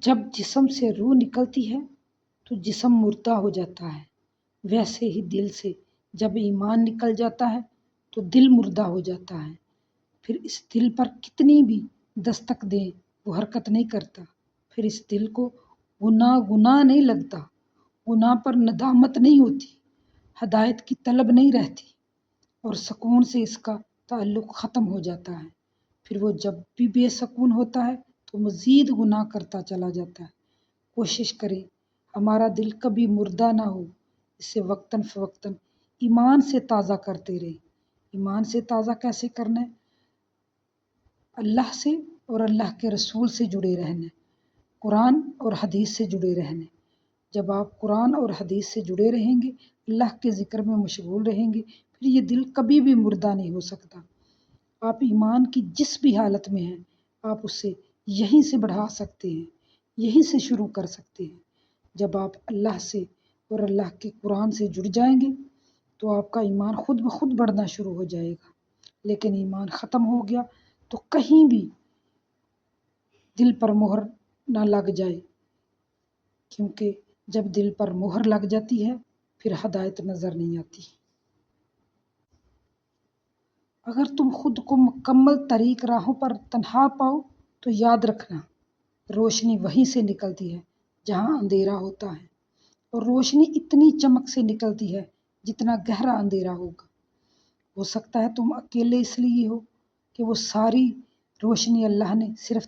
جب جسم سے روح نکلتی ہے تو جسم مردہ ہو جاتا ہے، ویسے ہی دل سے جب ایمان نکل جاتا ہے تو دل مردہ ہو جاتا ہے۔ پھر اس دل پر کتنی بھی دستک دیں وہ حرکت نہیں کرتا، پھر اس دل کو گناہ نہیں لگتا، گناہ پر ندامت نہیں ہوتی، ہدایت کی طلب نہیں رہتی، اور سکون سے اس کا تعلق ختم ہو جاتا ہے۔ پھر وہ جب بھی بے سکون ہوتا ہے تو مزید گناہ کرتا چلا جاتا ہے۔ کوشش کریں ہمارا دل کبھی مردہ نہ ہو، اسے وقتاً فوقتاً ایمان سے تازہ کرتے رہیں۔ ایمان سے تازہ کیسے کرنا ہے؟ اللہ سے اور اللہ کے رسول سے جڑے رہنا، قرآن اور حدیث سے جڑے رہنا۔ جب آپ قرآن اور حدیث سے جڑے رہیں گے، اللہ کے ذکر میں مشغول رہیں گے، پھر یہ دل کبھی بھی مردہ نہیں ہو سکتا۔ آپ ایمان کی جس بھی حالت میں ہیں، آپ اسے یہیں سے بڑھا سکتے ہیں، یہیں سے شروع کر سکتے ہیں۔ جب آپ اللہ سے اور اللہ کے قرآن سے جڑ جائیں گے تو آپ کا ایمان خود بخود بڑھنا شروع ہو جائے گا۔ لیکن ایمان ختم ہو گیا تو کہیں بھی دل پر مہر نہ لگ جائے، کیونکہ جب دل پر مہر لگ جاتی ہے پھر ہدایت نظر نہیں آتی۔ اگر تم خود کو مکمل طریق راہوں پر تنہا پاؤ تو یاد رکھنا، روشنی وہیں سے نکلتی ہے جہاں اندھیرا ہوتا ہے، اور روشنی اتنی چمک سے نکلتی ہے جتنا گہرا اندھیرا ہوگا۔ ہو سکتا ہے تم اکیلے اس لیے ہو کہ وہ ساری روشنی اللہ نے صرف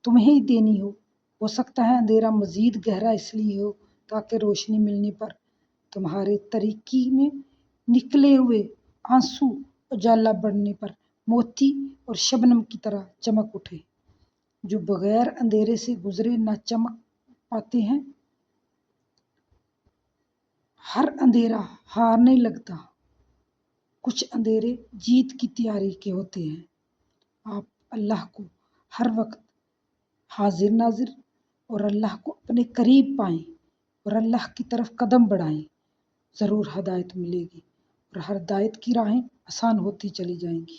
تمہیں ہی دینی ہو سکتا ہے اندھیرا مزید گہرا اس لیے ہو تاکہ روشنی ملنے پر تمہارے طریقے میں نکلے ہوئے آنسو اجالا بڑھنے پر موتی اور شبنم کی طرح چمک اٹھے۔ جو بغیر اندھیرے سے گزرے نہ چمک پاتے ہیں۔ ہر اندھیرا ہار نہیں لگتا، کچھ اندھیرے جیت کی تیاری کے ہوتے ہیں۔ آپ اللہ کو ہر وقت حاضر ناظر اور اللہ کو اپنے قریب پائیں اور اللہ کی طرف قدم بڑھائیں، ضرور ہدایت ملے گی اور ہر ہدایت کی راہیں آسان ہوتی چلی جائیں گی۔